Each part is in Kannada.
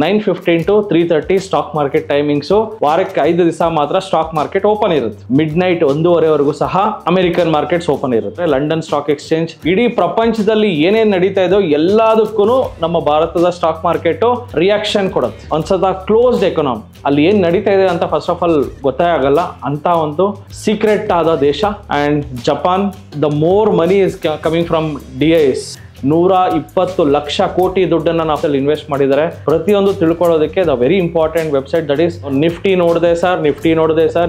9:15 to 3:30 ಸ್ಟಾಕ್ ಮಾರ್ಕೆಟ್ ಟೈಮಿಂಗ್ಸು. ವಾರಕ್ಕೆ 5 ದಿವಸ ಮಾತ್ರ ಸ್ಟಾಕ್ ಮಾರ್ಕೆಟ್ ಓಪನ್ ಇರುತ್ತೆ. ಮಿಡ್ ನೈಟ್ 1:30ವರೆಗೂ ಸಹ ಅಮೆರಿಕನ್ ಮಾರ್ಕೆಟ್ಸ್ ಓಪನ್ ಇರುತ್ತೆ. ಲಂಡನ್ ಸ್ಟಾಕ್ ಎಕ್ಸ್ಚೇಂಜ್ ಇಡೀ ಪ್ರಪಂಚದಲ್ಲಿ ಏನೇನ್ ನಡೀತಾ ಇದೋ ಎಲ್ಲದಕ್ಕೂ ನಮ್ಮ ಭಾರತದ ಸ್ಟಾಕ್ ಮಾರ್ಕೆಟ್ ರಿಯಾಕ್ಷನ್ ಕೊಡುತ್ತೆ. ಒಂದ್ಸತ ಕ್ಲೋಸ್ಡ್ ಎಕಾನಮಿ, ಅಲ್ಲಿ ಏನ್ ನಡೀತಾ ಇದೆ ಅಂತ ಫಸ್ಟ್ ಆಫ್ ಆಲ್ ಗೊತ್ತೇ ಆಗಲ್ಲ ಅಂತ ಒಂದು ಸೀಕ್ರೆಟ್ ಆದ ದೇಶ. And Japan, the more money is coming from DIS. 120 ಲಕ್ಷ ಕೋಟಿ ದುಡ್ಡನ್ನ ನಾವು ಇನ್ವೆಸ್ಟ್ ಮಾಡಿದ್ದಾರೆ. ಪ್ರತಿಯೊಂದು ತಿಳ್ಕೊಳ್ಳೋದಕ್ಕೆ the very important website that is Nifty. ನೋಡಿದೆ ಸರ್,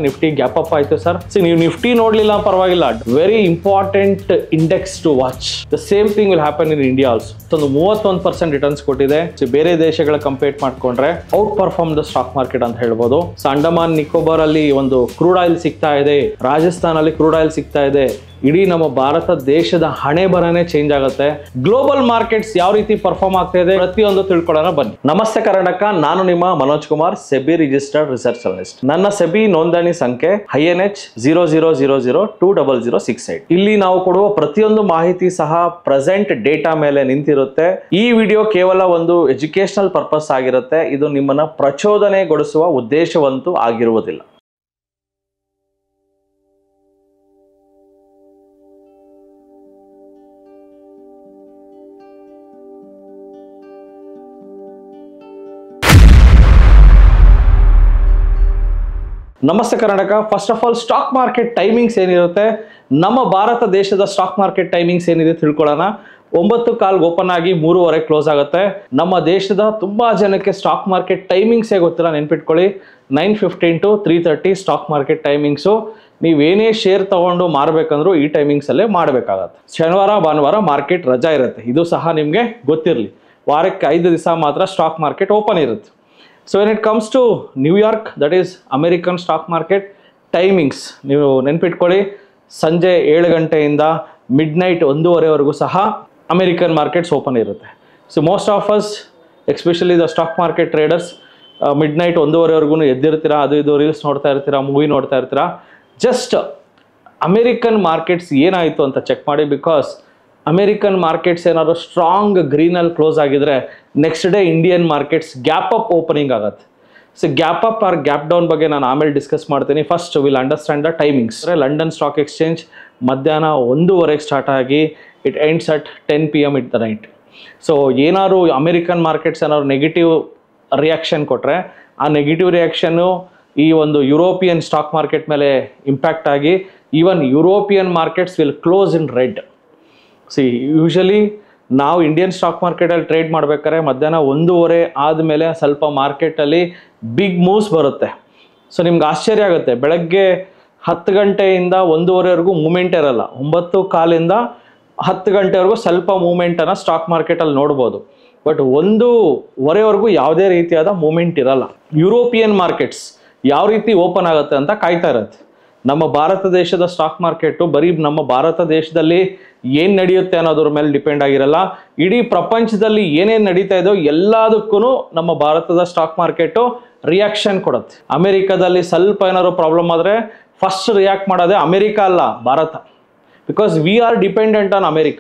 ನಿಫ್ಟಿ ಗ್ಯಾಪ್ ಅಪ್ ಆಯ್ತು ಸರ್. ನೀವು ನಿಫ್ಟಿ ನೋಡ್ಲಿಲ್ಲ ಪರವಾಗಿಲ್ಲ, very important index to watch. The same thing will happen in India also. ಒಂದು 31% ರಿಟರ್ನ್ಸ್ ಕೊಟ್ಟಿದೆ. ಬೇರೆ ದೇಶಗಳ ಕಂಪೇರ್ ಮಾಡ್ಕೊಂಡ್ರೆ outperform the stock market ಅಂತ ಹೇಳ್ಬೋದು. ಅಂಡಮಾನ್ ನಿಕೋಬಾರ್ ಅಲ್ಲಿ ಒಂದು ಕ್ರೂಡ್ ಆಯಿಲ್ ಸಿಗ್ತಾ ಇದೆ, ರಾಜಸ್ಥಾನ್ ಅಲ್ಲಿ ಕ್ರೂಡ್ ಆಯಿಲ್ ಸಿಗ್ತಾ ಇದೆ. ಇಡೀ ನಮ್ಮ ಭಾರತ ದೇಶದ ಹಣೆ ಬರನೇ ಚೇಂಜ್ ಆಗುತ್ತೆ. ಗ್ಲೋಬಲ್ ಮಾರ್ಕೆಟ್ಸ್ ಯಾವ ರೀತಿ ಪರ್ಫಾರ್ಮ್ ಆಗ್ತಾ ಇದೆ ಪ್ರತಿಯೊಂದು ತಿಳ್ಕೊಳ್ಳೋಣ ಬನ್ನಿ. ನಮಸ್ತೆ ಕರ್ನಾಟಕ, ನಾನು ನಿಮ್ಮ Manoj Kumar, SEBI registered research analyst. ನನ್ನ ಸೆಬಿ ನೋಂದಣಿ ಸಂಖ್ಯೆ INH 00002068. ಇಲ್ಲಿ ನಾವು ಕೊಡುವ ಪ್ರತಿಯೊಂದು ಮಾಹಿತಿ ಸಹ ಪ್ರೆಸೆಂಟ್ ಡೇಟಾ ಮೇಲೆ ನಿಂತಿರುತ್ತೆ. ಈ ವಿಡಿಯೋ ಕೇವಲ ಒಂದು ಎಜುಕೇಶನಲ್ ಪರ್ಪಸ್ ಆಗಿರುತ್ತೆ. ಇದು ನಿಮ್ಮನ್ನ ಪ್ರಚೋದನೆಗೊಳಿಸುವ ಉದ್ದೇಶವಂತೂ ಆಗಿರುವುದಿಲ್ಲ. ನಮಸ್ತೆ Karnataka. First of all stock market timings ಏನಿರುತ್ತೆ, ನಮ್ಮ ಭಾರತ ದೇಶದ ಸ್ಟಾಕ್ ಮಾರ್ಕೆಟ್ ಟೈಮಿಂಗ್ಸ್ ಏನಿದೆ ತಿಳ್ಕೊಳ್ಳೋಣ. 9:15 ಓಪನ್ ಆಗಿ 3:30 ಕ್ಲೋಸ್ ಆಗುತ್ತೆ. ನಮ್ಮ ದೇಶದ ತುಂಬಾ ಜನಕ್ಕೆ ಸ್ಟಾಕ್ ಮಾರ್ಕೆಟ್ ಟೈಮಿಂಗ್ಸೇ ಗೊತ್ತಿಲ್ಲ, ನೆನ್ಪಿಟ್ಕೊಳ್ಳಿ. 9:15 to 3:30 ಸ್ಟಾಕ್ ಮಾರ್ಕೆಟ್ ಟೈಮಿಂಗ್ಸು. ನೀವೇನೇ ಶೇರ್ ತಗೊಂಡು ಮಾರಬೇಕಂದ್ರೂ ಈ ಟೈಮಿಂಗ್ಸ್ ಅಲ್ಲೇ ಮಾಡಬೇಕಾಗತ್ತೆ. ಶನಿವಾರ ಭಾನುವಾರ ಮಾರ್ಕೆಟ್ ರಜಾ ಇರುತ್ತೆ, ಇದು ಸಹ ನಿಮಗೆ ಗೊತ್ತಿರಲಿ. ವಾರಕ್ಕೆ 5 ದಿವಸ ಮಾತ್ರ ಸ್ಟಾಕ್ ಮಾರ್ಕೆಟ್ ಓಪನ್ ಇರುತ್ತೆ. So when it comes to New York, that is American stock market timings, ನೀವು ನೆನ್ಪಿಟ್ಕೊಳ್ಳಿ, ಸಂಜೆ 7 ಗಂಟೆಯಿಂದ ಮಿಡ್ ನೈಟ್ 1:30ವರೆಗೂ ಸಹ ಅಮೆರಿಕನ್ ಮಾರ್ಕೆಟ್ಸ್ ಓಪನ್ ಇರುತ್ತೆ. So most of us, especially the stock market traders, midnight 1:30ವರೆಗೂ ಎದ್ದಿರ್ತೀರಾ, ಅದು ಇದು ರೀಲ್ಸ್ ನೋಡ್ತಾ ಇರ್ತೀರಾ, ಮೂವಿ ನೋಡ್ತಾ ಇರ್ತೀರಾ. ಜಸ್ಟ್ ಅಮೆರಿಕನ್ ಮಾರ್ಕೆಟ್ಸ್ ಏನಾಯಿತು ಅಂತ ಚೆಕ್ ಮಾಡಿ. ಬಿಕಾಸ್ ಅಮೆರಿಕನ್ ಮಾರ್ಕೆಟ್ಸ್ ಏನಾದ್ರು ಸ್ಟ್ರಾಂಗ್ ಗ್ರೀನಲ್ಲಿ ಕ್ಲೋಸ್ ಆಗಿದ್ರೆ next day Indian markets gap up opening ಆಗುತ್ತೆ. So gap up or gap down ಬಗ್ಗೆ ನಾನು ಆಮೇಲೆ ಡಿಸ್ಕಸ್ ಮಾಡ್ತೀನಿ. First will understand the timings. London stock exchange ಮಧ್ಯಾಹ್ನ 1:00 ಸ್ಟಾರ್ಟ್ ಆಗಿ it ends at 10 PM it the night. So ಏನಾದ್ರು ಅಮೆರಿಕನ್ ಮಾರ್ಕೆಟ್ಸ್ ಏನಾದ್ರು ನೆಗೆಟಿವ್ ರಿಯಾಕ್ಷನ್ ಕೊಟ್ಟರೆ ಆ ನೆಗೆಟಿವ್ ರಿಯಾಕ್ಷನ್ನು ಈ ಒಂದು ಯುರೋಪಿಯನ್ ಸ್ಟಾಕ್ ಮಾರ್ಕೆಟ್ ಮೇಲೆ ಇಂಪ್ಯಾಕ್ಟ್ ಆಗಿ even European markets will close in red. Usually ನಾವು ಇಂಡಿಯನ್ ಸ್ಟಾಕ್ ಮಾರ್ಕೆಟಲ್ಲಿ ಟ್ರೇಡ್ ಮಾಡ್ಬೇಕಾದ್ರೆ ಮಧ್ಯಾಹ್ನ 1:30 ಆದಮೇಲೆ ಸ್ವಲ್ಪ ಮಾರ್ಕೆಟಲ್ಲಿ ಬಿಗ್ ಮೂವ್ಸ್ ಬರುತ್ತೆ. ಸೊ ನಿಮ್ಗೆ ಆಶ್ಚರ್ಯ ಆಗುತ್ತೆ, ಬೆಳಗ್ಗೆ 10 ಗಂಟೆಯಿಂದ 1:30ವರೆಗೂ ಮೂಮೆಂಟ್ ಇರಲ್ಲ. 9:15 10 ಗಂಟೆವರೆಗೂ ಸ್ವಲ್ಪ ಮೂಮೆಂಟನ್ನು ಸ್ಟಾಕ್ ಮಾರ್ಕೆಟಲ್ಲಿ ನೋಡ್ಬೋದು. ಬಟ್ 1:30ವರೆಗೂ ಯಾವುದೇ ರೀತಿಯಾದ ಮೂಮೆಂಟ್ ಇರಲ್ಲ. ಯುರೋಪಿಯನ್ ಮಾರ್ಕೆಟ್ಸ್ ಯಾವ ರೀತಿ ಓಪನ್ ಆಗುತ್ತೆ ಅಂತ ಕಾಯ್ತಾ ಇರುತ್ತೆ. ನಮ್ಮ ಭಾರತ ದೇಶದ ಸ್ಟಾಕ್ ಮಾರ್ಕೆಟು ಬರೀ ನಮ್ಮ ಭಾರತ ದೇಶದಲ್ಲಿ ಏನು ನಡೆಯುತ್ತೆ ಅನ್ನೋದ್ರ ಮೇಲೆ ಡಿಪೆಂಡ್ ಆಗಿರಲ್ಲ. ಇಡೀ ಪ್ರಪಂಚದಲ್ಲಿ ಏನೇನು ನಡೀತಾ ಇದೋ ಎಲ್ಲದಕ್ಕೂ ನಮ್ಮ ಭಾರತದ ಸ್ಟಾಕ್ ಮಾರ್ಕೆಟು ರಿಯಾಕ್ಷನ್ ಕೊಡುತ್ತೆ. ಅಮೆರಿಕದಲ್ಲಿ ಸ್ವಲ್ಪ ಏನಾದ್ರು ಪ್ರಾಬ್ಲಮ್ ಆದರೆ ಫಸ್ಟ್ ರಿಯಾಕ್ಟ್ ಮಾಡೋದೇ ಅಮೆರಿಕ ಅಲ್ಲ, Bharat. Because we are dependent on America.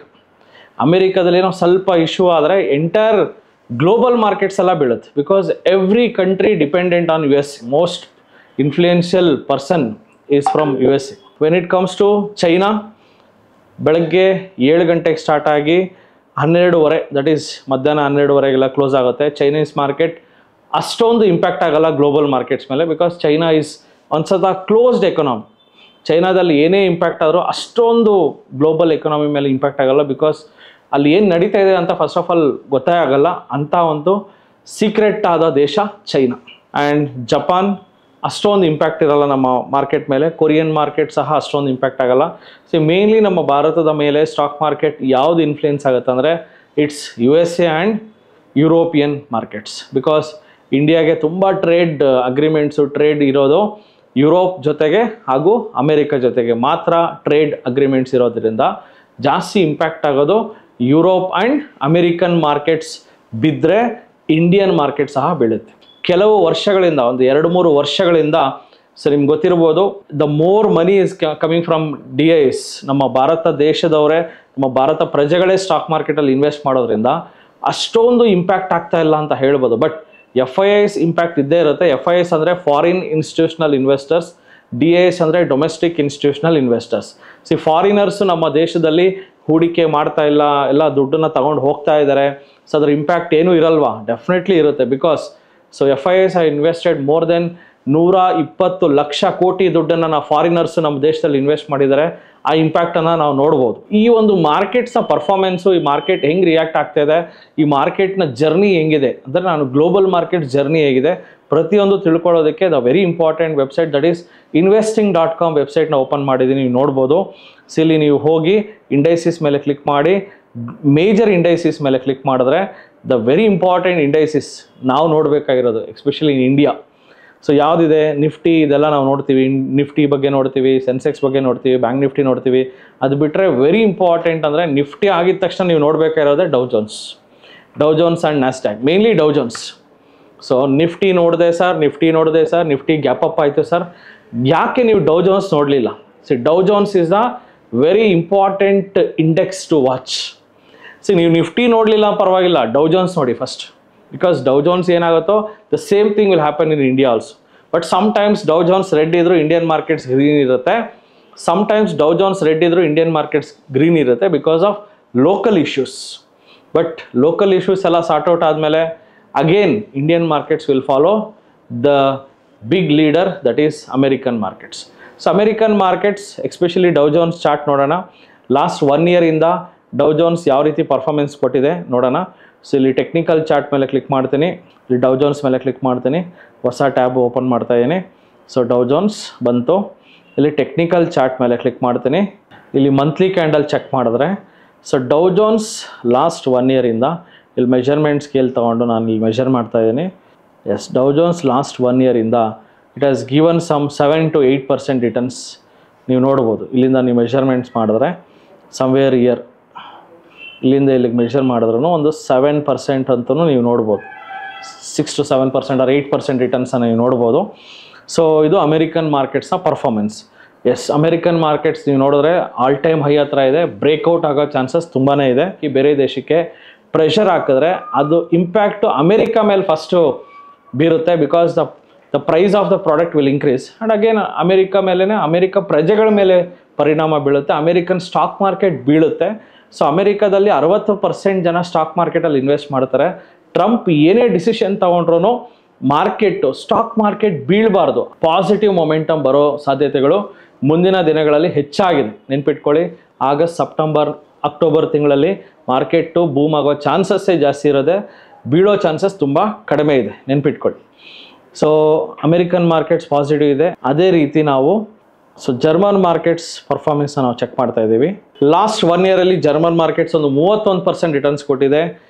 ಅಮೆರಿಕದಲ್ಲಿ ಏನೋ ಸ್ವಲ್ಪ ಇಶ್ಯೂ ಆದರೆ ಎಂಟೈರ್ ಗ್ಲೋಬಲ್ ಮಾರ್ಕೆಟ್ಸ್ ಎಲ್ಲ ಬೀಳುತ್ತೆ. Because every country dependent on US. Most influential person is from USA. When it comes to China, ಬೆಳಗ್ಗೆ 7 ಗಂಟೆಗೆ ಸ್ಟಾರ್ಟ್ ಆಗಿ 12:30, ದಟ್ ಈಸ್ ಮಧ್ಯಾಹ್ನ 12:30ಗೆಲ್ಲ ಕ್ಲೋಸ್ ಆಗುತ್ತೆ. ಚೈನೀಸ್ ಮಾರ್ಕೆಟ್ ಅಷ್ಟೊಂದು ಇಂಪ್ಯಾಕ್ಟ್ ಆಗಲ್ಲ ಗ್ಲೋಬಲ್ ಮಾರ್ಕೆಟ್ಸ್ ಮೇಲೆ. ಬಿಕಾಸ್ ಚೈನಾ ಈಸ್ ಒಂದ್ಸತ ಕ್ಲೋಸ್ಡ್ ಎಕಾನಮಿ. ಚೈನಾದಲ್ಲಿ ಏನೇ ಇಂಪ್ಯಾಕ್ಟ್ ಆದರೂ ಅಷ್ಟೊಂದು ಗ್ಲೋಬಲ್ ಎಕಾನಮಿ ಮೇಲೆ ಇಂಪ್ಯಾಕ್ಟ್ ಆಗಲ್ಲ. ಬಿಕಾಸ್ ಅಲ್ಲಿ ಏನು ನಡೀತಾ ಇದೆ ಅಂತ ಫಸ್ಟ್ ಆಫ್ ಆಲ್ ಗೊತ್ತೇ ಆಗಲ್ಲ ಅಂತ ಒಂದು ಸೀಕ್ರೆಟ್ ಆದ ದೇಶ ಚೈನಾ. ಆ್ಯಂಡ್ ಜಪಾನ್ ಅಷ್ಟೊಂದು ಇಂಪ್ಯಾಕ್ಟ್ ಇರಲ್ಲ ನಮ್ಮ ಮಾರ್ಕೆಟ್ ಮೇಲೆ. ಕೊರಿಯನ್ ಮಾರ್ಕೆಟ್ ಸಹ ಅಷ್ಟೊಂದು ಇಂಪ್ಯಾಕ್ಟ್ ಆಗಲ್ಲ. ಸೊ ಮೇನ್ಲಿ ನಮ್ಮ ಭಾರತದ ಮೇಲೆ ಸ್ಟಾಕ್ ಮಾರ್ಕೆಟ್ ಯಾವುದು ಇನ್ಫ್ಲುಯೆನ್ಸ್ ಆಗುತ್ತೆ ಅಂದರೆ it's USA and European markets. Because ಇಂಡಿಯಾಗೆ ತುಂಬ ಟ್ರೇಡ್ ಅಗ್ರಿಮೆಂಟ್ಸು ಟ್ರೇಡ್ ಇರೋದು ಯುರೋಪ್ ಜೊತೆಗೆ ಹಾಗೂ ಅಮೆರಿಕ ಜೊತೆಗೆ ಮಾತ್ರ ಟ್ರೇಡ್ ಅಗ್ರಿಮೆಂಟ್ಸ್ ಇರೋದ್ರಿಂದ ಜಾಸ್ತಿ ಇಂಪ್ಯಾಕ್ಟ್ ಆಗೋದು ಯುರೋಪ್ ಆ್ಯಂಡ್ ಅಮೆರಿಕನ್ ಮಾರ್ಕೆಟ್ಸ್ ಬಿದ್ದರೆ ಇಂಡಿಯನ್ ಮಾರ್ಕೆಟ್ ಸಹ ಬೀಳುತ್ತೆ. ಕೆಲವು ವರ್ಷಗಳಿಂದ, ಒಂದು 2-3 ವರ್ಷಗಳಿಂದ, ಸೊ ನಿಮ್ಗೆ ಗೊತ್ತಿರ್ಬೋದು, the more money is coming from DIS. ನಮ್ಮ ಭಾರತ ದೇಶದವರೇ, ನಮ್ಮ ಭಾರತ ಪ್ರಜೆಗಳೇ ಸ್ಟಾಕ್ ಮಾರ್ಕೆಟಲ್ಲಿ ಇನ್ವೆಸ್ಟ್ ಮಾಡೋದ್ರಿಂದ ಅಷ್ಟೊಂದು ಇಂಪ್ಯಾಕ್ಟ್ ಆಗ್ತಾ ಇಲ್ಲ ಅಂತ ಹೇಳ್ಬೋದು. ಬಟ್ FIIs ಇಂಪ್ಯಾಕ್ಟ್ ಇದ್ದೇ ಇರುತ್ತೆ. FIIs ಅಂದರೆ ಫಾರಿನ್ ಇನ್ಸ್ಟಿಟ್ಯೂಷನಲ್ ಇನ್ವೆಸ್ಟರ್ಸ್, DIIs ಅಂದರೆ ಡೊಮೆಸ್ಟಿಕ್ ಇನ್ಸ್ಟಿಟ್ಯೂಷನಲ್ ಇನ್ವೆಸ್ಟರ್ಸ್. ಫಾರಿನರ್ಸ್ ನಮ್ಮ ದೇಶದಲ್ಲಿ ಹೂಡಿಕೆ ಮಾಡ್ತಾ ಇಲ್ಲ, ಎಲ್ಲ ದುಡ್ಡನ್ನು ತಗೊಂಡು ಹೋಗ್ತಾ ಇದ್ದಾರೆ. ಸೊ ಅದರ ಇಂಪ್ಯಾಕ್ಟ್ ಏನೂ ಇರಲ್ವಾ? ಡೆಫಿನೆಟ್ಲಿ ಇರುತ್ತೆ. Because FIIs have invested more than 120 ಲಕ್ಷ ಕೋಟಿ ದುಡ್ಡನ್ನು ನಾವು ಫಾರಿನರ್ಸ್ ನಮ್ಮ ದೇಶದಲ್ಲಿ ಇನ್ವೆಸ್ಟ್ ಮಾಡಿದ್ದಾರೆ. ಆ ಇಂಪ್ಯಾಕ್ಟನ್ನು ನಾವು ನೋಡ್ಬೋದು. ಈ ಒಂದು ಮಾರ್ಕೆಟ್ಸ್ನ ಪರ್ಫಾರ್ಮೆನ್ಸು, ಈ ಮಾರ್ಕೆಟ್ ಹೆಂಗೆ ರಿಯಾಕ್ಟ್ ಆಗ್ತಾ ಇದೆ, ಈ ಮಾರ್ಕೆಟ್ನ ಜರ್ನಿ ಹೆಂಗಿದೆ ಅಂದರೆ ನಾನು ಗ್ಲೋಬಲ್ ಮಾರ್ಕೆಟ್ ಜರ್ನಿ ಹೇಗಿದೆ ಪ್ರತಿಯೊಂದು ತಿಳ್ಕೊಳ್ಳೋದಕ್ಕೆ the very important website that is investing.com ವೆಬ್ಸೈಟ್ನ ಓಪನ್ ಮಾಡಿದ್ದೀನಿ, ನೀವು ನೋಡ್ಬೋದು. ಸೊ ಇಲ್ಲಿ ನೀವು ಹೋಗಿ ಇಂಡೈಸಿಸ್ ಮೇಲೆ ಕ್ಲಿಕ್ ಮಾಡಿ, ಮೇಜರ್ ಇಂಡೈಸಿಸ್ ಮೇಲೆ ಕ್ಲಿಕ್ ಮಾಡಿದ್ರೆ ದ ವೆರಿ ಇಂಪಾರ್ಟೆಂಟ್ ಇಂಡೈಸಿಸ್ ನಾವು ನೋಡಬೇಕಾಗಿರೋದು ಎಸ್ಪೆಷಲಿ ಇನ್ ಇಂಡಿಯಾ. ಸೊ ಯಾವುದಿದೆ, ನಿಫ್ಟಿ ಇದೆಲ್ಲ ನಾವು ನೋಡ್ತೀವಿ, ನಿಫ್ಟಿ ಬಗ್ಗೆ ನೋಡ್ತೀವಿ, ಸೆನ್ಸೆಕ್ಸ್ ಬಗ್ಗೆ ನೋಡ್ತೀವಿ, ಬ್ಯಾಂಕ್ ನಿಫ್ಟಿ ನೋಡ್ತೀವಿ. ಅದು ಬಿಟ್ಟರೆ ವೆರಿ ಇಂಪಾರ್ಟೆಂಟ್ ಅಂದರೆ ನಿಫ್ಟಿ ಆಗಿದ ತಕ್ಷಣ ನೀವು ನೋಡಬೇಕಾಗಿರೋದೇ Dow Jones and Nasdaq, mainly Dow Jones. So Nifty ನೋಡಿದೆ ಸರ್, ನಿಫ್ಟಿ ಗ್ಯಾಪ್ ಅಪ್ ಆಯಿತು ಸರ್, ಯಾಕೆ ನೀವು ಡೌ ಜೋನ್ಸ್ ನೋಡಲಿಲ್ಲ? Dow Jones is the very important index to watch. ನೀವು ನಿಫ್ಟಿ ನೋಡಲಿಲ್ಲ ಪರವಾಗಿಲ್ಲ, ಡೌ ಜೋನ್ಸ್ ನೋಡಿ ಫಸ್ಟ್. ಬಿಕಾಸ್ ಡೌ ಜೋನ್ಸ್ ಏನಾಗುತ್ತೋ the same thing will happen in India also. But sometimes Dow Jones red ಇದ್ದರೂ ಇಂಡಿಯನ್ ಮಾರ್ಕೆಟ್ಸ್ ಗ್ರೀನ್ ಇರುತ್ತೆ, ಸಮ್ಟೈಮ್ಸ್ ಡೌ ಜೋನ್ಸ್ ರೆಡ್ ಇದ್ದರೂ ಇಂಡಿಯನ್ ಮಾರ್ಕೆಟ್ಸ್ ಗ್ರೀನ್ ಇರುತ್ತೆ because of local issues. But local issues ಎಲ್ಲ ಸಾರ್ಟ್ ಔಟ್ ಆದಮೇಲೆ again Indian markets will follow the big leader that is American markets. So American markets especially Dow Jones chart ನೋಡೋಣ. ಲಾಸ್ಟ್ 1 ಇಯರಿಂದ ಡೌ ಜೋನ್ಸ್ ಯಾವ ರೀತಿ ಪರ್ಫಾರ್ಮೆನ್ಸ್ ಕೊಟ್ಟಿದೆ ನೋಡೋಣ. ಸೊ ಇಲ್ಲಿ ಟೆಕ್ನಿಕಲ್ ಚಾರ್ಟ್ ಮೇಲೆ ಕ್ಲಿಕ್ ಮಾಡ್ತೀನಿ, ಇಲ್ಲಿ ಡೌ ಜೋನ್ಸ್ ಮೇಲೆ ಕ್ಲಿಕ್ ಮಾಡ್ತೀನಿ, ಹೊಸ ಟ್ಯಾಬ್ ಓಪನ್ ಮಾಡ್ತಾ ಇದ್ದೀನಿ. ಸೊ ಡೌ ಜೋನ್ಸ್ ಬಂತು, ಇಲ್ಲಿ ಟೆಕ್ನಿಕಲ್ ಚಾರ್ಟ್ ಮೇಲೆ ಕ್ಲಿಕ್ ಮಾಡ್ತೀನಿ, ಇಲ್ಲಿ ಮಂತ್ಲಿ ಕ್ಯಾಂಡಲ್ ಚೆಕ್ ಮಾಡಿದ್ರೆ ಸೊ ಡೌ ಜೋನ್ಸ್ ಲಾಸ್ಟ್ 1 ಇಯರಿಂದ ಇಲ್ಲಿ ಮೆಜರ್ಮೆಂಟ್ ಸ್ಕೇಲ್ ತೊಗೊಂಡು ನಾನು ಇಲ್ಲಿ ಮೆಜರ್ ಮಾಡ್ತಾ ಇದ್ದೀನಿ. ಎಸ್, ಡೌ ಜೋನ್ಸ್ ಲಾಸ್ಟ್ 1 ಇಯರಿಂದ it has given some 7 to 8% returns. ನೀವು ನೋಡ್ಬೋದು, ಇಲ್ಲಿಂದ ನೀವು ಮೆಜರ್ಮೆಂಟ್ಸ್ ಮಾಡಿದ್ರೆ ಸಮ್ವೇರ್ ಇಯರ್ ಇಲ್ಲಿಂದ ಇಲ್ಲಿಗೆ ಮೆಷರ್ ಮಾಡಿದ್ರೂ ಒಂದು 7% ಅಂತಲೂ ನೀವು ನೋಡ್ಬೋದು, 6 to 7% or 8% ರಿಟರ್ನ್ಸನ್ನು ನೀವು ನೋಡ್ಬೋದು. ಸೊ ಇದು ಅಮೆರಿಕನ್ ಮಾರ್ಕೆಟ್ಸ್ನ ಪರ್ಫಾರ್ಮೆನ್ಸ್. ಎಸ್, ಅಮೆರಿಕನ್ ಮಾರ್ಕೆಟ್ಸ್ ನೀವು ನೋಡಿದ್ರೆ ಆಲ್ ಟೈಮ್ ಹೈ ಹತ್ರ ಇದೆ, ಬ್ರೇಕ್ಔಟ್ ಆಗೋ ಚಾನ್ಸಸ್ ತುಂಬಾ ಇದೆ. ಈ ಬೇರೆ ದೇಶಕ್ಕೆ ಪ್ರೆಷರ್ ಹಾಕಿದ್ರೆ ಅದು ಇಂಪ್ಯಾಕ್ಟು ಅಮೆರಿಕ ಮೇಲೆ ಫಸ್ಟು ಬೀರುತ್ತೆ. Because the price of the product will increase and again America ಮೇಲೇ ಅಮೆರಿಕ ಪ್ರಜೆಗಳ ಮೇಲೆ ಪರಿಣಾಮ ಬೀಳುತ್ತೆ, ಅಮೆರಿಕನ್ ಸ್ಟಾಕ್ ಮಾರ್ಕೆಟ್ ಬೀಳುತ್ತೆ. ಸೊ ಅಮೆರಿಕಾದಲ್ಲಿ 60% ಜನ ಸ್ಟಾಕ್ ಮಾರ್ಕೆಟಲ್ಲಿ ಇನ್ವೆಸ್ಟ್ ಮಾಡ್ತಾರೆ. ಟ್ರಂಪ್ ಏನೇ ಡಿಸಿಷನ್ ತೊಗೊಂಡ್ರೂ ಮಾರ್ಕೆಟು ಸ್ಟಾಕ್ ಮಾರ್ಕೆಟ್ ಬೀಳಬಾರ್ದು, ಪಾಸಿಟಿವ್ ಮೊಮೆಂಟಮ್ ಬರೋ ಸಾಧ್ಯತೆಗಳು ಮುಂದಿನ ದಿನಗಳಲ್ಲಿ ಹೆಚ್ಚಾಗಿದೆ. ನೆನ್ಪಿಟ್ಕೊಳ್ಳಿ, ಆಗಸ್ಟ್, ಸೆಪ್ಟೆಂಬರ್, ಅಕ್ಟೋಬರ್ ತಿಂಗಳಲ್ಲಿ ಮಾರ್ಕೆಟು ಬೂಮ್ ಆಗೋ ಚಾನ್ಸಸ್ಸೇ ಜಾಸ್ತಿ ಇರೋದೆ, ಬೀಳೋ ಚಾನ್ಸಸ್ ತುಂಬ ಕಡಿಮೆ ಇದೆ, ನೆನ್ಪಿಟ್ಕೊಳ್ಳಿ. ಸೊ ಅಮೆರಿಕನ್ ಮಾರ್ಕೆಟ್ಸ್ ಪಾಸಿಟಿವ್ ಇದೆ. ಅದೇ ರೀತಿ ನಾವು ಜರ್ಮನ್ ಮಾರ್ಕೆಟ್ಸ್ ಪರ್ಫಾರ್ಮೆನ್ಸ್ನ ನಾವು ಚೆಕ್ ಮಾಡ್ತಾ ಇದ್ದೀವಿ. ಲಾಸ್ಟ್ 1 ಇಯರಲ್ಲಿ ಜರ್ಮನ್ ಮಾರ್ಕೆಟ್ಸ್ ಒಂದು 31% ರಿಟರ್ನ್ಸ್ ಕೊಟ್ಟಿದೆ,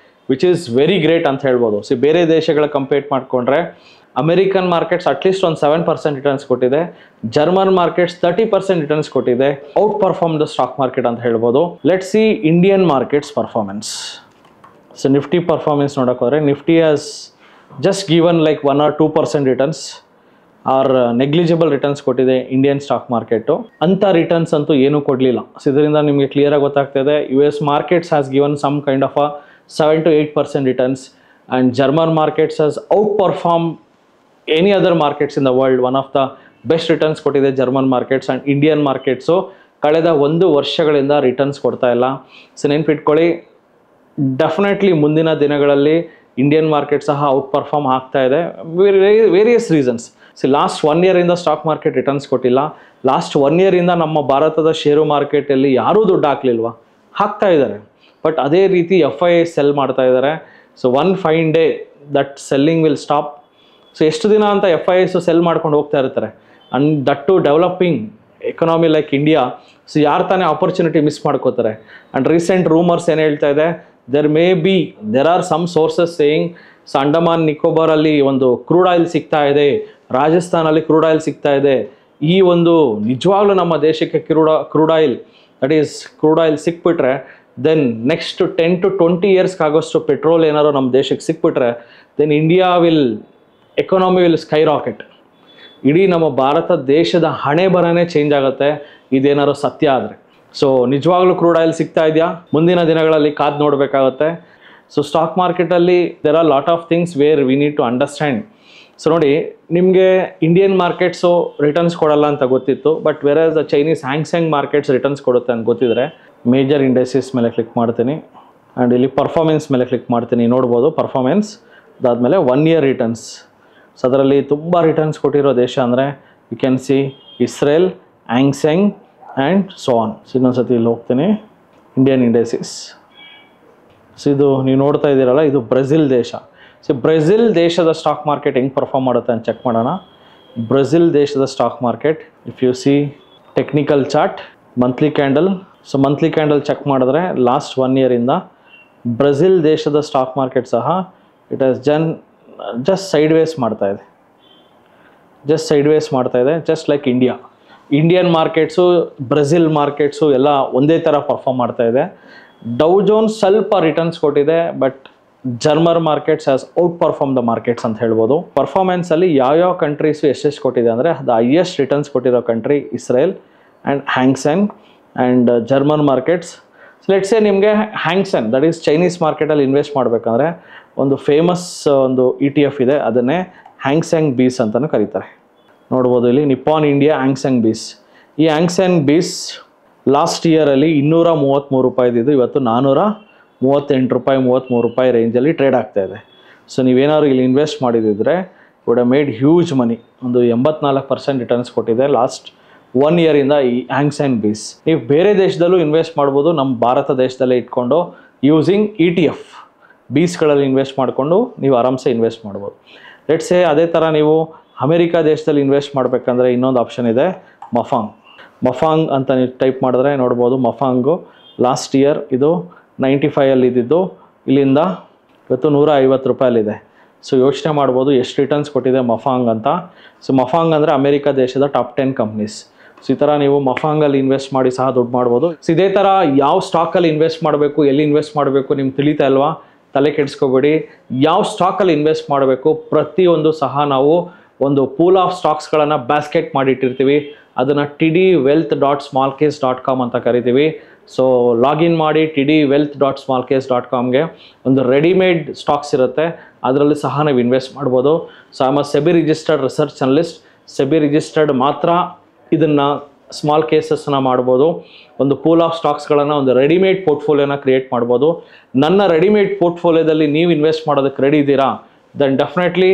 ವಿಚ್ ಈಸ್ ವೆರಿ ಗ್ರೇಟ್ ಅಂತ ಹೇಳ್ಬೋದು. ಬೇರೆ ದೇಶಗಳ ಕಂಪೇರ್ ಮಾಡಿಕೊಂಡ್ರೆ ಅಮೆರಿಕನ್ ಮಾರ್ಕೆಟ್ಸ್ ಅಟ್ಲೀಸ್ಟ್ ಒಂದು 7% ರಿಟರ್ನ್ಸ್ ಕೊಟ್ಟಿದೆ, ಜರ್ಮನ್ ಮಾರ್ಕೆಟ್ಸ್ 30% ರಿಟರ್ನ್ಸ್ ಕೊಟ್ಟಿದೆ, outperform the stock market ಅಂತ ಹೇಳ್ಬೋದು. Let's see Indian markets performance. So Nifty performance ನೋಡೋಕೆ ಹೋದರೆ Nifty has just given like 1 or 2% returns are negligible returns ಕೊಟ್ಟಿದೆ ಇಂಡಿಯನ್ ಸ್ಟಾಕ್ ಮಾರ್ಕೆಟು. ಅಂಥ ರಿಟರ್ನ್ಸ್ ಅಂತೂ ಏನೂ ಕೊಡಲಿಲ್ಲ. ಸೊ ಇದರಿಂದ ನಿಮಗೆ ಕ್ಲಿಯರಾಗಿ ಗೊತ್ತಾಗ್ತಾಯಿದೆ US markets has given some kind of a 7 to 8% returns and German markets has out perform any other markets in the world. One of the best returns ಕೊಟ್ಟಿದೆ German markets and Indian markets ಕಳೆದ 1 ವರ್ಷಗಳಿಂದ ರಿಟರ್ನ್ಸ್ ಕೊಡ್ತಾ ಇಲ್ಲ. ಸೊ ನೆನ್ಪಿಟ್ಕೊಳ್ಳಿ, ಡೆಫಿನೆಟ್ಲಿ ಮುಂದಿನ ದಿನಗಳಲ್ಲಿ ಇಂಡಿಯನ್ ಮಾರ್ಕೆಟ್ ಸಹ ಔಟ್ ಪರ್ಫಾರ್ಮ್ ಆಗ್ತಾ ಇದೆ, ವೇರಿಯಸ್ ರೀಸನ್ಸ್. ಲಾಸ್ಟ್ 1 ಇಯರಿಂದ ಸ್ಟಾಕ್ ಮಾರ್ಕೆಟ್ ರಿಟರ್ನ್ಸ್ ಕೊಟ್ಟಿಲ್ಲ. ಲಾಸ್ಟ್ 1 ಇಯರಿಂದ ನಮ್ಮ ಭಾರತದ ಷೇರು ಮಾರ್ಕೆಟಲ್ಲಿ ಯಾರೂ ದುಡ್ಡು ಹಾಕ್ಲಿಲ್ವಾ? ಹಾಕ್ತಾ ಇದ್ದಾರೆ, ಬಟ್ ಅದೇ ರೀತಿ FII ಸೆಲ್ ಮಾಡ್ತಾ ಇದ್ದಾರೆ. So one fine day that selling will stop. So ಎಷ್ಟು ದಿನ ಅಂತ FIIs ಸೆಲ್ ಮಾಡ್ಕೊಂಡು ಹೋಗ್ತಾ ಇರ್ತಾರೆ, and that to developing economy like India. So ಯಾರು ತಾನೇ ಆಪರ್ಚುನಿಟಿ ಮಿಸ್ ಮಾಡ್ಕೋತಾರೆ. ಆ್ಯಂಡ್ ರೀಸೆಂಟ್ ರೂಮರ್ಸ್ ಏನು ಹೇಳ್ತಾ ಇದೆ, there are some sources saying so Andaman ನಿಕೋಬಾರಲ್ಲಿ ಒಂದು ಕ್ರೂಡ್ ಆಯಿಲ್ ಸಿಗ್ತಾ ಇದೆ, ರಾಜಸ್ಥಾನಲ್ಲಿ ಕ್ರೂಡ್ ಆಯಿಲ್ ಸಿಗ್ತಾ ಇದೆ. ಈ ಒಂದು ನಿಜವಾಗ್ಲೂ ನಮ್ಮ ದೇಶಕ್ಕೆ crude oil that is crude oil ಸಿಕ್ಬಿಟ್ರೆ ದೆನ್ ನೆಕ್ಸ್ಟ್ 10 to 20 ಇಯರ್ಸ್ಗಾಗೋಷ್ಟು ಪೆಟ್ರೋಲ್ ಏನಾರು ನಮ್ಮ ದೇಶಕ್ಕೆ ಸಿಕ್ಬಿಟ್ರೆ then India economy will skyrocket. ಇಡೀ ನಮ್ಮ ಭಾರತ ದೇಶದ ಹಣೆ ಬರನೇ ಚೇಂಜ್ ಆಗುತ್ತೆ ಇದೇನಾದ್ರು ಸತ್ಯ ಆದರೆ. ಸೊ ನಿಜವಾಗ್ಲೂ ಕ್ರೂಡ್ ಆಯಿಲ್ ಸಿಗ್ತಾ ಇದೆಯಾ? ಮುಂದಿನ ದಿನಗಳಲ್ಲಿ ಕಾದು ನೋಡಬೇಕಾಗುತ್ತೆ. ಸೊ ಸ್ಟಾಕ್ ಮಾರ್ಕೆಟಲ್ಲಿ there are lot of things where we need to understand. So ನೋಡಿ, ನಿಮಗೆ ಇಂಡಿಯನ್ ಮಾರ್ಕೆಟ್ಸು ರಿಟರ್ನ್ಸ್ ಕೊಡಲ್ಲ ಅಂತ ಗೊತ್ತಿತ್ತು, but whereas the Chinese Hang Seng markets returns ಕೊಡುತ್ತೆ ಅಂತ ಗೊತ್ತಿದ್ರೆ ಮೇಜರ್ ಇಂಡಸ್ಟ್ರೀಸ್ ಮೇಲೆ ಕ್ಲಿಕ್ ಮಾಡ್ತೀನಿ ಆ್ಯಂಡ್ ಇಲ್ಲಿ ಪರ್ಫಾರ್ಮೆನ್ಸ್ ಮೇಲೆ ಕ್ಲಿಕ್ ಮಾಡ್ತೀನಿ. ನೋಡ್ಬೋದು ಪರ್ಫಾರ್ಮೆನ್ಸ್, ಅದಾದಮೇಲೆ 1 year ರಿಟರ್ನ್ಸ್. ಸೊ ಅದರಲ್ಲಿ ತುಂಬ ರಿಟರ್ನ್ಸ್ ಕೊಟ್ಟಿರೋ ದೇಶ ಅಂದರೆ you can see Israel, Hang Seng and so on. So ಇನ್ನೊಂದು ಸತಿ ಇಲ್ಲಿ ಹೋಗ್ತೀನಿ, ಇಂಡಿಯನ್ ಇಂಡಸ್ಟ್ರೀಸ್. ಸೊ ಇದು ನೀವು ನೋಡ್ತಾ ಇದ್ದೀರಲ್ಲ, ಇದು ಬ್ರೆಜಿಲ್ ದೇಶ. ಸೊ ಬ್ರೆಜಿಲ್ ದೇಶದ ಸ್ಟಾಕ್ ಮಾರ್ಕೆಟ್ ಹೆಂಗೆ ಪರ್ಫಾರ್ಮ್ ಮಾಡುತ್ತೆ ಅಂತ ಚೆಕ್ ಮಾಡೋಣ. ಬ್ರೆಜಿಲ್ ದೇಶದ stock market, if you see technical chart, monthly candle. So monthly candle check ಮಾಡಿದ್ರೆ ಲಾಸ್ಟ್ 1 yearಯಿಂದ ಬ್ರೆಜಿಲ್ ದೇಶದ ಸ್ಟಾಕ್ ಮಾರ್ಕೆಟ್ ಸಹ it has just sideways ಮಾಡ್ತಾ ಇದೆ, just like Indian markets, Brazil markets ಎಲ್ಲ ಒಂದೇ ಥರ ಪರ್ಫಾರ್ಮ್ ಮಾಡ್ತಾ ಇದೆ. ಡೌ ಜೋನ್ಸ್ ಸ್ವಲ್ಪ ರಿಟರ್ನ್ಸ್ ಕೊಟ್ಟಿದೆ, but German markets has outperform the markets ಅಂತ ಹೇಳ್ಬೋದು. ಪರ್ಫಾರ್ಮೆನ್ಸಲ್ಲಿ ಯಾವ್ಯಾವ ಕಂಟ್ರೀಸು ಎಷ್ಟೆಷ್ಟು ಕೊಟ್ಟಿದೆ ಅಂದರೆ ದ ಹೈಯೆಸ್ಟ್ ರಿಟರ್ನ್ಸ್ ಕೊಟ್ಟಿರೋ country Israel and Hang Seng and German markets. Let's say ನಿಮಗೆ ಹ್ಯಾಂಗ್ಸೆಂಗ್, ದಟ್ ಈಸ್ ಚೈನೀಸ್ ಮಾರ್ಕೆಟಲ್ಲಿ ಇನ್ವೆಸ್ಟ್ ಮಾಡಬೇಕಂದ್ರೆ ಒಂದು ಫೇಮಸ್ ಒಂದು ETF ಇದೆ, ಅದನ್ನೇ ಹ್ಯಾಂಗ್ಸೆಂಗ್ ಬೀಸ್ ಅಂತಲೂ ಕರೀತಾರೆ. ನೋಡ್ಬೋದು ಇಲ್ಲಿ ನಿಪ್ಪಾನ್ ಇಂಡಿಯಾ ಹ್ಯಾಂಗ್ಸೆಂಗ್ ಬೀಸ್. ಈ ಹ್ಯಾಂಗ್ಸೆಂಗ್ ಬೀಸ್ ಲಾಸ್ಟ್ ಇಯರಲ್ಲಿ 233 ರೂಪಾಯಿದ್ದು ಇವತ್ತು 438 ರೂಪಾಯಿ, 33 ರೂಪಾಯಿ ರೇಂಜಲ್ಲಿ ಟ್ರೇಡ್ ಆಗ್ತಾ ಇದೆ. ಸೊ ನೀವೇನಾದ್ರು ಇಲ್ಲಿ ಇನ್ವೆಸ್ಟ್ ಮಾಡಿದಿದ್ರೆ would have made huge money. ಒಂದು 84% ರಿಟರ್ನ್ಸ್ ಕೊಟ್ಟಿದೆ ಲಾಸ್ಟ್ 1 yearಯಿಂದ ಈ ಹ್ಯಾಂಗ್ಸೆಂಗ್ ಬೀಸ್. ನೀವು ಬೇರೆ ದೇಶದಲ್ಲೂ ಇನ್ವೆಸ್ಟ್ ಮಾಡ್ಬೋದು, ನಮ್ಮ ಭಾರತ ದೇಶದಲ್ಲೇ ಇಟ್ಕೊಂಡು ಯೂಸಿಂಗ್ ETF ಬೀಸ್ಗಳಲ್ಲಿ ಇನ್ವೆಸ್ಟ್ ಮಾಡಿಕೊಂಡು ನೀವು ಆರಾಮ್ಸೆ ಇನ್ವೆಸ್ಟ್ ಮಾಡ್ಬೋದು. ಲೆಟ್ಸ್ ಸೇ ಅದೇ ಥರ ನೀವು ಅಮೆರಿಕಾ ದೇಶದಲ್ಲಿ ಇನ್ವೆಸ್ಟ್ ಮಾಡಬೇಕಂದ್ರೆ ಇನ್ನೊಂದು ಆಪ್ಷನ್ ಇದೆ, ಮಫಾಂಗ್ ಅಂತ ನೀವು ಟೈಪ್ ಮಾಡಿದ್ರೆ ನೋಡ್ಬೋದು. ಮಫಾಂಗು ಲಾಸ್ಟ್ ಇಯರ್ ಇದು 95 ಇದ್ದಿದ್ದು ಇಲ್ಲಿಂದ ಇವತ್ತು 150 ರೂಪಾಯಲ್ಲಿದೆ. ಸೊ ಯೋಚನೆ ಮಾಡ್ಬೋದು ಎಷ್ಟು ರಿಟರ್ನ್ಸ್ ಕೊಟ್ಟಿದೆ ಮಫಾಂಗ್ ಅಂತ. ಸೊ ಮಫಾಂಗ್ ಅಂದರೆ ಅಮೆರಿಕಾ ದೇಶದ ಟಾಪ್ 10 ಕಂಪ್ನೀಸ್. ಸೊ ಈ ಥರ ನೀವು ಮಫಾಂಗಲ್ಲಿ ಇನ್ವೆಸ್ಟ್ ಮಾಡಿ ಸಹ ದುಡ್ಡು ಮಾಡ್ಬೋದು. ಸೊ ಇದೇ ಥರ ಯಾವ ಸ್ಟಾಕಲ್ಲಿ ಇನ್ವೆಸ್ಟ್ ಮಾಡಬೇಕು, ಎಲ್ಲಿ ಇನ್ವೆಸ್ಟ್ ಮಾಡಬೇಕು ನಿಮ್ಗೆ ತಿಳಿತಾ ಇಲ್ವಾ? ತಲೆ ಕೆಡಿಸ್ಕೋಬೇಡಿ. ಯಾವ ಸ್ಟಾಕಲ್ಲಿ ಇನ್ವೆಸ್ಟ್ ಮಾಡಬೇಕು ಪ್ರತಿಯೊಂದು ಸಹ ನಾವು ಒಂದು ಪೂಲ್ ಆಫ್ ಸ್ಟಾಕ್ಸ್ಗಳನ್ನು ಬ್ಯಾಸ್ಕೆಟ್ ಮಾಡಿಟ್ಟಿರ್ತೀವಿ. ಅದನ್ನು tdwealth.smallcase.com ಅಂತ ಕರಿತೀವಿ. ಸೊ ಲಾಗಿನ್ ಮಾಡಿ tdwealth.smallcase.comಗೆ ಒಂದು ರೆಡಿಮೇಡ್ ಸ್ಟಾಕ್ಸ್ ಇರುತ್ತೆ, ಅದರಲ್ಲಿ ಸಹ ನಾವು ಇನ್ವೆಸ್ಟ್ ಮಾಡ್ಬೋದು. So I am a SEBI registered research analyst. SEBI registered ಮಾತ್ರ ಇದನ್ನು ಸ್ಮಾಲ್ ಕೇಸಸ್ನ ಮಾಡ್ಬೋದು. ಒಂದು ಪೂಲ್ ಆಫ್ ಸ್ಟಾಕ್ಸ್ಗಳನ್ನು ಒಂದು ರೆಡಿಮೇಡ್ ಪೋರ್ಟ್ಫೋಲಿಯೋನ ಕ್ರಿಯೇಟ್ ಮಾಡ್ಬೋದು. ನನ್ನ ರೆಡಿಮೇಡ್ ಪೋರ್ಟ್ಫೋಲಿಯೋದಲ್ಲಿ ನೀವು ಇನ್ವೆಸ್ಟ್ ಮಾಡೋದಕ್ಕೆ ರೆಡಿ ಇದ್ದೀರಾ? Then definitely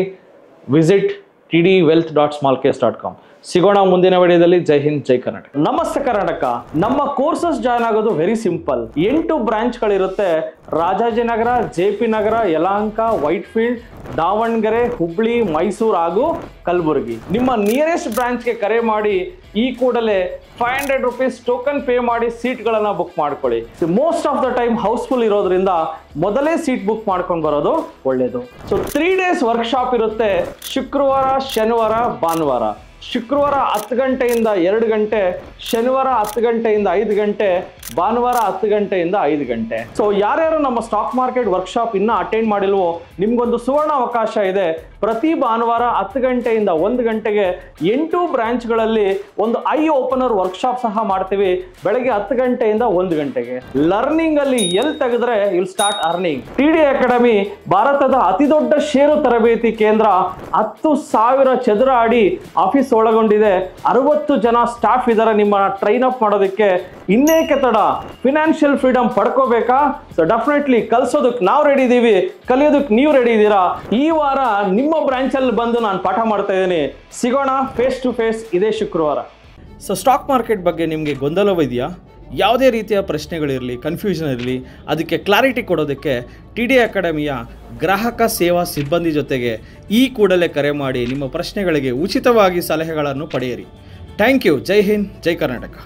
visit tdwealth.smallcase.com. ಸಿಗೋಣ ಮುಂದಿನ ವಿಡಿಯೋದಲ್ಲಿ. ಜೈ ಹಿಂದ್, ಜೈ ಕರ್ನಾಟಕ. ನಮಸ್ತೆ ಕರ್ನಾಟಕ. ನಮ್ಮ ಕೋರ್ಸಸ್ ಜಾಯ್ನ್ ಆಗೋದು ವೆರಿ ಸಿಂಪಲ್. 8 ಬ್ರಾಂಚ್ಗಳಿರುತ್ತೆ. ರಾಜಾಜಿನಗರ, JP ನಗರ, ಯಲಹಂಕ, ವೈಟ್ಫೀಲ್ಡ್, ದಾವಣಗೆರೆ, ಹುಬ್ಳಿ, ಮೈಸೂರು ಹಾಗೂ ಕಲಬುರಗಿ. ನಿಮ್ಮ ನಿಯರೆಸ್ಟ್ ಬ್ರಾಂಚ್ಗೆ ಕರೆ ಮಾಡಿ ಈ ಕೂಡಲೇ 500 ರೂಪೀಸ್ ಟೋಕನ್ ಪೇ ಮಾಡಿ ಸೀಟ್ಗಳನ್ನು ಬುಕ್ ಮಾಡ್ಕೊಳ್ಳಿ. Most of the time housefull ಇರೋದ್ರಿಂದ ಮೊದಲೇ ಸೀಟ್ ಬುಕ್ ಮಾಡ್ಕೊಂಡು ಬರೋದು ಒಳ್ಳೆಯದು. ಸೊ 3 days ವರ್ಕ್ಶಾಪ್ ಇರುತ್ತೆ. ಶುಕ್ರವಾರ, ಶನಿವಾರ, ಭಾನುವಾರ. ಶುಕ್ರವಾರ 10 ಗಂಟೆಯಿಂದ 2 ಗಂಟೆ, ಶನಿವಾರ 10 ಗಂಟೆಯಿಂದ 5 ಗಂಟೆ, ಭಾನುವಾರ 10 ಗಂಟೆಯಿಂದ 5 ಗಂಟೆ. ಸೊ ಯಾರ್ಯಾರು ನಮ್ಮ ಸ್ಟಾಕ್ ಮಾರ್ಕೆಟ್ ವರ್ಕ್ಶಾಪ್ ಇನ್ನೂ ಅಟೆಂಡ್ ಮಾಡಿಲ್ವೋ ನಿಮ್ಗೊಂದು ಸುವರ್ಣ ಅವಕಾಶ ಇದೆ. ಪ್ರತಿ ಭಾನುವಾರ 10 ಗಂಟೆಯಿಂದ 1 ಗಂಟೆಗೆ 8 ಬ್ರಾಂಚ್ಗಳಲ್ಲಿ ಒಂದು ಐ ಓಪನರ್ ವರ್ಕ್ಶಾಪ್ ಸಹ ಮಾಡ್ತೀವಿ. ಬೆಳಗ್ಗೆ 10 ಗಂಟೆಯಿಂದ 1 ಗಂಟೆಗೆ. ಲರ್ನಿಂಗ್ ಅಲ್ಲಿ ಎಲ್ಲಿ ತೆಗೆದ್ರೆ will start earning. TD academy ಭಾರತದ ಅತಿ ದೊಡ್ಡ ಷೇರು ತರಬೇತಿ ಕೇಂದ್ರ. 10,000 ಚದರ ಅಡಿ ಆಫೀಸ್ ಒಳಗೊಂಡಿದೆ. 60 ಜನ ಸ್ಟಾಫ್ ಇದ್ದಾರೆ ನಿಮ್ಮನ್ನ ಟ್ರೈನ್ ಅಪ್ ಮಾಡೋದಕ್ಕೆ. ಇನ್ನೇಕೆ ತಡ? ಫಿನಾನ್ಷಿಯಲ್ ಫ್ರೀಡಮ್ ಪಡ್ಕೋಬೇಕಾ? ಸೊ ಡೆಫಿನೆಟ್ಲಿ ಕಲಿಸೋದಕ್ಕೆ ನಾವು ರೆಡಿ ಇದ್ದೀವಿ, ಕಲಿಯೋದಕ್ಕೆ ನೀವು ರೆಡಿ ಇದ್ದೀರಾ? ಈ ವಾರ ನಿಮ್ಮ ಬ್ರಾಂಚ್ ಅಲ್ಲಿ ಬಂದು ನಾನು ಪಾಠ ಮಾಡ್ತಾ ಇದ್ದೀನಿ. ಸಿಗೋಣ ಫೇಸ್ ಟು ಫೇಸ್ ಇದೇ ಶುಕ್ರವಾರ. ಸೊ ಸ್ಟಾಕ್ ಮಾರ್ಕೆಟ್ ಬಗ್ಗೆ ನಿಮಗೆ ಗೊಂದಲವಿದೆಯಾ? ಯಾವುದೇ ರೀತಿಯ ಪ್ರಶ್ನೆಗಳಿರಲಿ, ಕನ್ಫ್ಯೂಷನ್ ಇರಲಿ, ಅದಕ್ಕೆ ಕ್ಲಾರಿಟಿ ಕೊಡೋದಕ್ಕೆ TD ಅಕಾಡೆಮಿಯ ಗ್ರಾಹಕ ಸೇವಾ ಸಿಬ್ಬಂದಿ ಜೊತೆಗೆ ಈ ಕೂಡಲೇ ಕರೆ ಮಾಡಿ ನಿಮ್ಮ ಪ್ರಶ್ನೆಗಳಿಗೆ ಉಚಿತವಾಗಿ ಸಲಹೆಗಳನ್ನು ಪಡೆಯಿರಿ. Thank you. ಜೈ ಹಿಂದ್, ಜೈ ಕರ್ನಾಟಕ.